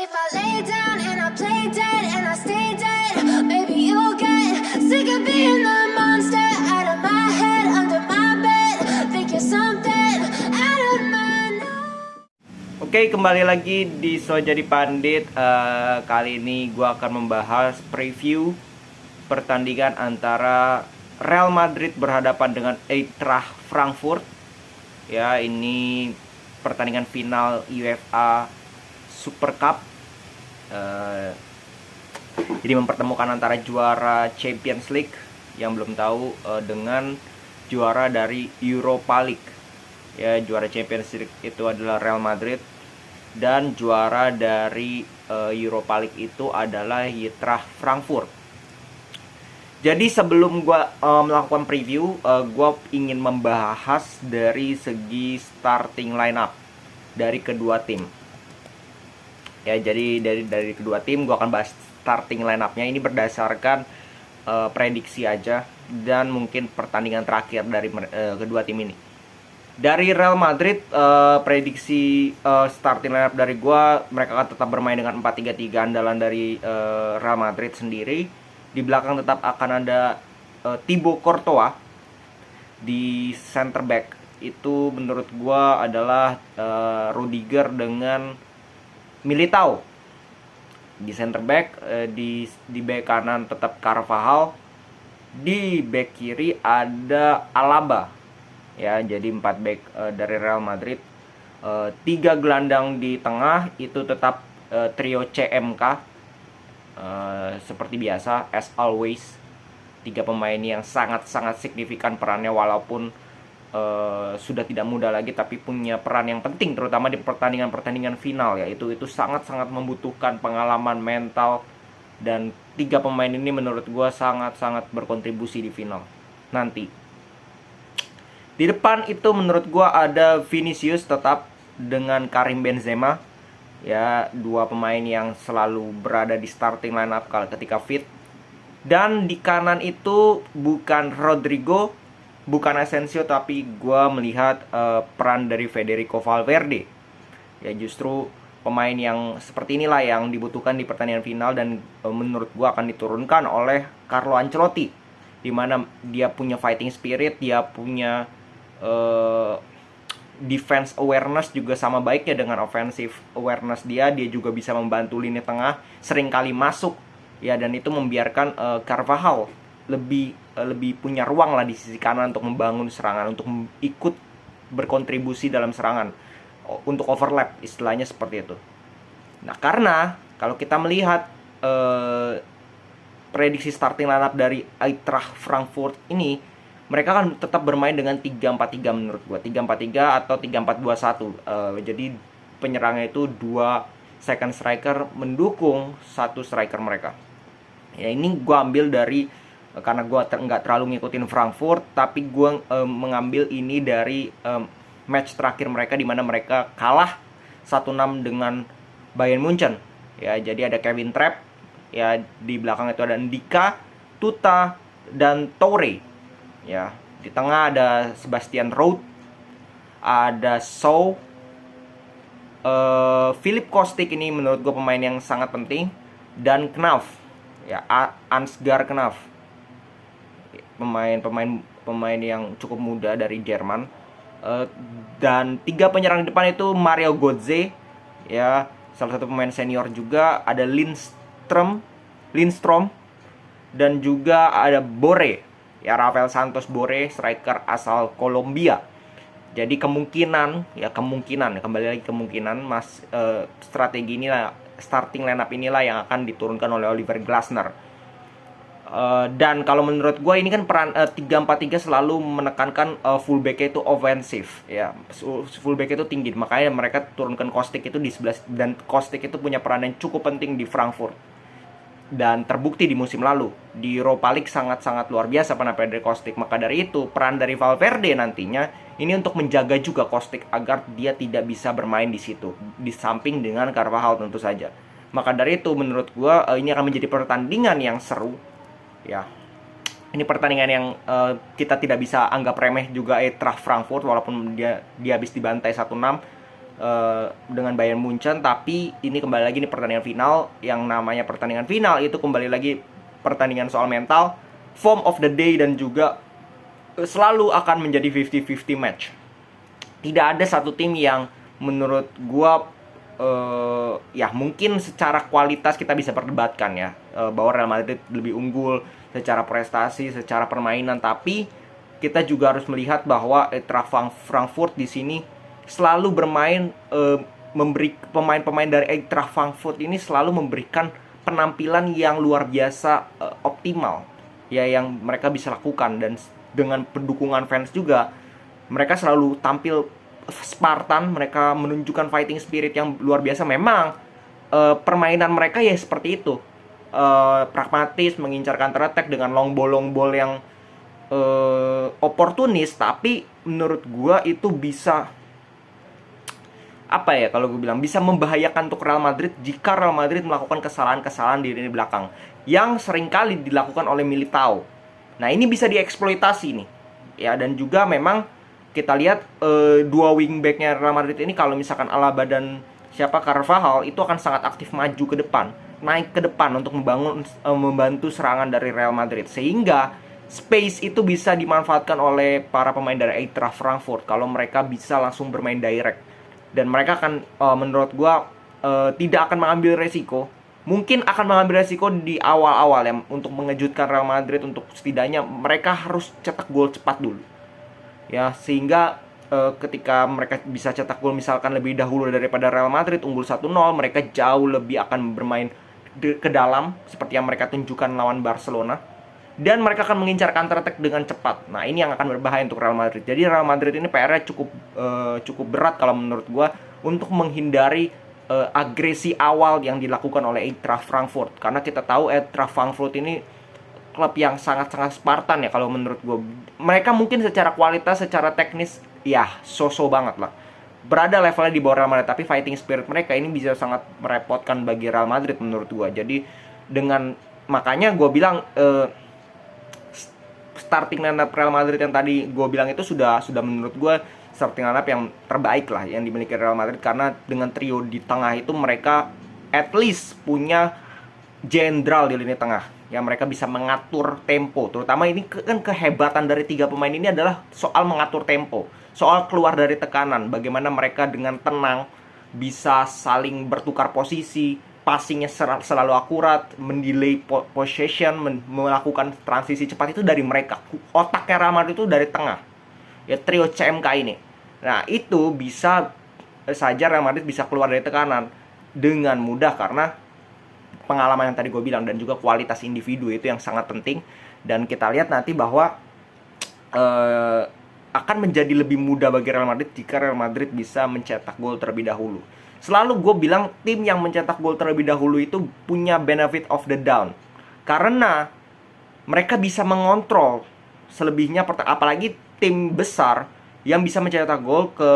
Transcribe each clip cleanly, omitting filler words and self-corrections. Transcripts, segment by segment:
if I lay down and I play dead and I stay dead, maybe you'll get sick of being the monster out of my head, under my bed. Think you're something out of my mind. Oke, kembali lagi di So Jadi Pandit. Kali ini gue akan membahas preview pertandingan antara Real Madrid berhadapan dengan Eintracht Frankfurt. Ya, ini pertandingan final UEFA Super Cup. Jadi mempertemukan antara juara Champions League yang belum tahu dengan juara dari Europa League. Ya, juara Champions League itu adalah Real Madrid dan juara dari Europa League itu adalah Eintracht Frankfurt. Jadi sebelum gue melakukan preview, gue ingin membahas dari segi starting lineup dari kedua tim. Ya, jadi dari kedua tim gue akan bahas starting lineup-nya. Ini berdasarkan prediksi aja dan mungkin pertandingan terakhir dari kedua tim ini. Dari Real Madrid, prediksi starting lineup dari gua, mereka akan tetap bermain dengan 4-3-3 andalan dari Real Madrid sendiri. Di belakang tetap akan ada Thibaut Courtois di center back. Itu menurut gua adalah Rudiger dengan Militao di center back. Di back kanan tetap Carvajal. Di back kiri ada Alaba. Ya, jadi 4 back dari Real Madrid. 3 gelandang di tengah itu tetap trio CMK, seperti biasa, as always. 3 pemain yang sangat-sangat signifikan perannya, walaupun sudah tidak muda lagi, tapi punya peran yang penting terutama di pertandingan-pertandingan final. Ya, itu sangat-sangat membutuhkan pengalaman mental, dan 3 pemain ini menurut gue sangat-sangat berkontribusi di final nanti. Di depan itu menurut gua ada Vinicius tetap dengan Karim Benzema. Ya, 2 pemain yang selalu berada di starting lineup kalau ketika fit. Dan di kanan itu bukan Rodrigo, bukan Asensio, tapi gua melihat peran dari Federico Valverde. Ya, justru pemain yang seperti inilah yang dibutuhkan di pertandingan final, dan menurut gua akan diturunkan oleh Carlo Ancelotti, di mana dia punya fighting spirit, dia punya defense awareness juga sama baiknya dengan offensive awareness dia juga bisa membantu lini tengah, seringkali masuk ya, dan itu membiarkan Carvajal lebih punya ruang lah di sisi kanan untuk membangun serangan, untuk ikut berkontribusi dalam serangan, untuk overlap, istilahnya seperti itu. Nah, karena kalau kita melihat prediksi starting lineup dari Eintracht Frankfurt ini, mereka kan tetap bermain dengan 3-4-3 menurut gua. 3-4-3 atau 3-4-2-1. Jadi penyerangnya itu 2 second striker mendukung 1 striker mereka. Ya, ini gua ambil dari, karena gua nggak terlalu ngikutin Frankfurt, tapi gua mengambil ini dari match terakhir mereka, di mana mereka kalah 1-6 dengan Bayern Munchen. Ya, jadi ada Kevin Trapp. Ya, di belakang itu ada Ndika, Tuta, dan Toure. Ya, di tengah ada Sebastian Rode, ada Shaw, Philip Kostic, ini menurut gue pemain yang sangat penting, dan Knaf, ya, Ansgar Knaf, pemain yang cukup muda dari Jerman. Dan 3 penyerang di depan itu Mario Götze, ya, salah satu pemain senior juga, ada Lindstrom, dan juga ada Borré. Ya, Rafael Santos Borré, striker asal Kolombia. Jadi kemungkinan kembali lagi kemungkinan strategi inilah, starting lineup inilah yang akan diturunkan oleh Oliver Glasner. Dan kalau menurut gue ini kan peran 3-4-3 selalu menekankan fullback itu ofensif. Ya, fullback itu tinggi, makanya mereka turunkan Kostic itu di sebelah, dan Kostic itu punya peran yang cukup penting di Frankfurt. Dan terbukti di musim lalu di Europa League sangat-sangat luar biasa penampilan dari Kostic. Maka dari itu peran dari Valverde nantinya ini untuk menjaga juga Kostic agar dia tidak bisa bermain di situ, di samping dengan Carvajal tentu saja. Maka dari itu menurut gua ini akan menjadi pertandingan yang seru. Ya, ini pertandingan yang kita tidak bisa anggap remeh juga Eintracht Frankfurt, walaupun dia habis dibantai 1-6. dengan Bayern Munchen. Tapi ini kembali lagi nih pertandingan final. Yang namanya pertandingan final itu kembali lagi pertandingan soal mental, form of the day, dan juga selalu akan menjadi 50-50 match. Tidak ada satu tim yang menurut gua ya mungkin secara kualitas kita bisa perdebatkan ya, bahwa Real Madrid lebih unggul secara prestasi, secara permainan. Tapi kita juga harus melihat bahwa Eintracht Frankfurt di sini selalu bermain, memberi pemain-pemain dari Eintracht Frankfurt ini selalu memberikan penampilan yang luar biasa optimal ya, yang mereka bisa lakukan. Dan dengan pendukungan fans juga, mereka selalu tampil Spartan, mereka menunjukkan fighting spirit yang luar biasa. Memang permainan mereka ya seperti itu, pragmatis, mengincar counter attack dengan long ball yang oportunis. Tapi menurut gua itu bisa, apa ya, kalau gue bilang bisa membahayakan untuk Real Madrid jika Real Madrid melakukan kesalahan-kesalahan di lini belakang yang seringkali dilakukan oleh Militao. Nah, ini bisa dieksploitasi nih ya. Dan juga memang kita lihat dua wingbacknya Real Madrid ini, kalau misalkan Alaba dan Carvajal, itu akan sangat aktif maju ke depan, naik ke depan untuk membantu serangan dari Real Madrid, sehingga space itu bisa dimanfaatkan oleh para pemain dari Eintracht Frankfurt kalau mereka bisa langsung bermain direct. Dan mereka akan, menurut gua, tidak akan mengambil resiko. Mungkin akan mengambil resiko di awal-awal ya, untuk mengejutkan Real Madrid, untuk setidaknya mereka harus cetak gol cepat dulu ya, sehingga ketika mereka bisa cetak gol misalkan lebih dahulu daripada Real Madrid unggul 1-0, mereka jauh lebih akan bermain ke dalam seperti yang mereka tunjukkan lawan Barcelona, dan mereka akan mengincar counter attack dengan cepat. Nah, ini yang akan berbahaya untuk Real Madrid. Jadi Real Madrid ini PR-nya cukup berat kalau menurut gua, untuk menghindari agresi awal yang dilakukan oleh Eintracht Frankfurt. Karena kita tahu Eintracht Frankfurt ini klub yang sangat-sangat Spartan ya kalau menurut gue. Mereka mungkin secara kualitas, secara teknis ya so-so banget lah, berada levelnya di bawah Real Madrid. Tapi fighting spirit mereka ini bisa sangat merepotkan bagi Real Madrid menurut gue. Jadi makanya gue bilang starting lineup Real Madrid yang tadi gue bilang itu sudah menurut gue starting lineup yang terbaik lah yang dimiliki Real Madrid. Karena dengan trio di tengah itu mereka at least punya jenderal di lini tengah yang mereka bisa mengatur tempo. Terutama ini kan kehebatan dari tiga pemain ini adalah soal mengatur tempo, soal keluar dari tekanan, bagaimana mereka dengan tenang bisa saling bertukar posisi, passingnya selalu akurat, mendelay possession, melakukan transisi cepat. Itu dari mereka. Otaknya Real Madrid itu dari tengah ya, trio CMK ini. Nah, itu bisa saja Real Madrid bisa keluar dari tekanan dengan mudah karena pengalaman yang tadi gue bilang, dan juga kualitas individu itu yang sangat penting. Dan kita lihat nanti bahwa akan menjadi lebih mudah bagi Real Madrid jika Real Madrid bisa mencetak gol terlebih dahulu. Selalu gue bilang tim yang mencetak gol terlebih dahulu itu punya benefit of the doubt, karena mereka bisa mengontrol selebihnya. Apalagi tim besar yang bisa mencetak gol ke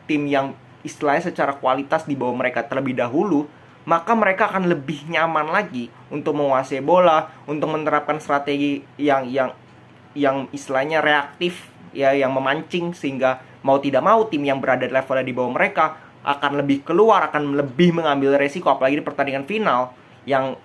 tim yang istilahnya secara kualitas di bawah mereka terlebih dahulu, maka mereka akan lebih nyaman lagi untuk menguasai bola, untuk menerapkan strategi yang istilahnya reaktif ya, yang memancing, sehingga mau tidak mau tim yang berada di levelnya di bawah mereka akan lebih keluar, akan lebih mengambil resiko. Apalagi di pertandingan final yang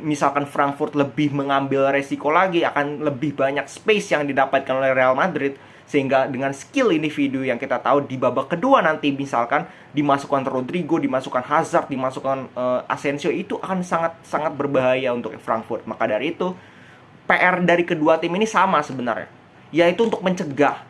misalkan Frankfurt lebih mengambil resiko lagi, akan lebih banyak space yang didapatkan oleh Real Madrid. Sehingga dengan skill individu yang kita tahu di babak kedua nanti, misalkan dimasukkan Rodrigo, dimasukkan Hazard, dimasukkan Asensio, itu akan sangat berbahaya untuk Frankfurt. Maka dari itu PR dari kedua tim ini sama sebenarnya, yaitu untuk mencegah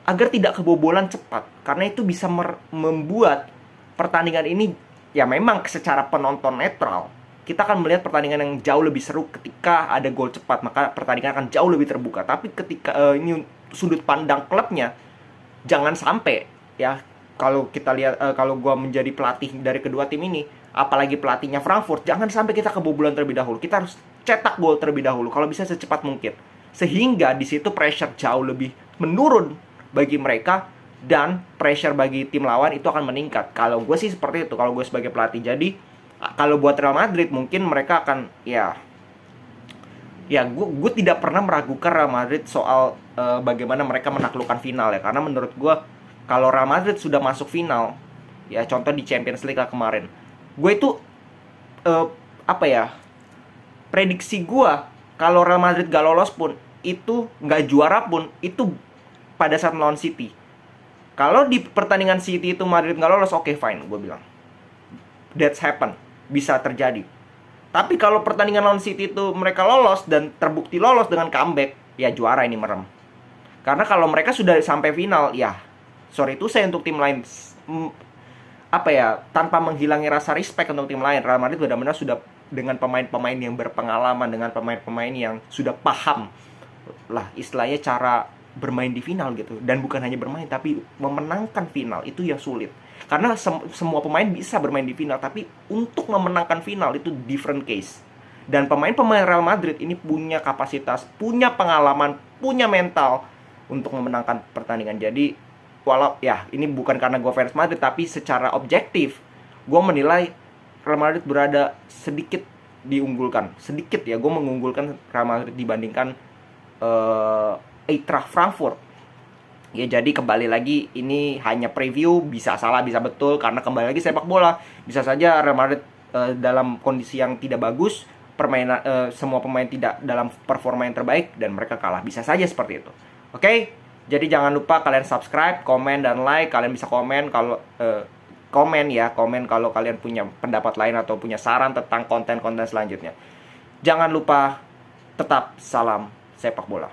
agar tidak kebobolan cepat. Karena itu bisa membuat pertandingan ini ya, memang secara penonton netral kita akan melihat pertandingan yang jauh lebih seru ketika ada gol cepat, maka pertandingan akan jauh lebih terbuka. Tapi ketika ini sudut pandang klubnya, jangan sampai ya, kalau kita lihat, kalau gue menjadi pelatih dari kedua tim ini, apalagi pelatihnya Frankfurt, jangan sampai kita kebobolan terlebih dahulu. Kita harus cetak gol terlebih dahulu, kalau bisa secepat mungkin, sehingga di situ pressure jauh lebih menurun bagi mereka, dan pressure bagi tim lawan itu akan meningkat. Kalau gue sih seperti itu, kalau gue sebagai pelatih. Jadi kalau buat Real Madrid mungkin mereka akan gue tidak pernah meragukan Real Madrid soal bagaimana mereka menaklukkan final ya. Karena menurut gue, kalau Real Madrid sudah masuk final, Ya contoh di Champions League lah kemarin. Gue itu prediksi gue kalau Real Madrid gak lolos pun, itu nggak juara pun, itu pada saat melawan City. Kalau di pertandingan City itu Madrid nggak lolos, oke, fine, gue bilang that's happen, bisa terjadi. Tapi kalau pertandingan lawan City itu mereka lolos dan terbukti lolos dengan comeback, ya juara ini merem. Karena kalau mereka sudah sampai final, ya sorry itu saya untuk tim lain, tanpa menghilangi rasa respect untuk tim lain. Real Madrid benar-benar sudah dengan pemain-pemain yang berpengalaman, dengan pemain-pemain yang sudah paham lah istilahnya cara bermain di final gitu. Dan bukan hanya bermain, tapi memenangkan final itu yang sulit. Karena semua pemain bisa bermain di final, tapi untuk memenangkan final itu different case. Dan pemain-pemain Real Madrid ini punya kapasitas, punya pengalaman, punya mental untuk memenangkan pertandingan. Jadi walau ya ini bukan karena gue fans Madrid, tapi secara objektif gue menilai Real Madrid berada sedikit diunggulkan. Sedikit ya, gue mengunggulkan Real Madrid dibandingkan Eintracht Frankfurt. Ya jadi kembali lagi ini hanya preview, bisa salah bisa betul karena kembali lagi sepak bola. Bisa saja Real Madrid dalam kondisi yang tidak bagus, semua pemain tidak dalam performa yang terbaik dan mereka kalah. Bisa saja seperti itu. Oke? Jadi jangan lupa kalian subscribe, komen dan like. Kalian bisa komen kalau komen kalau kalian punya pendapat lain atau punya saran tentang konten-konten selanjutnya. Jangan lupa tetap salam sepak bola.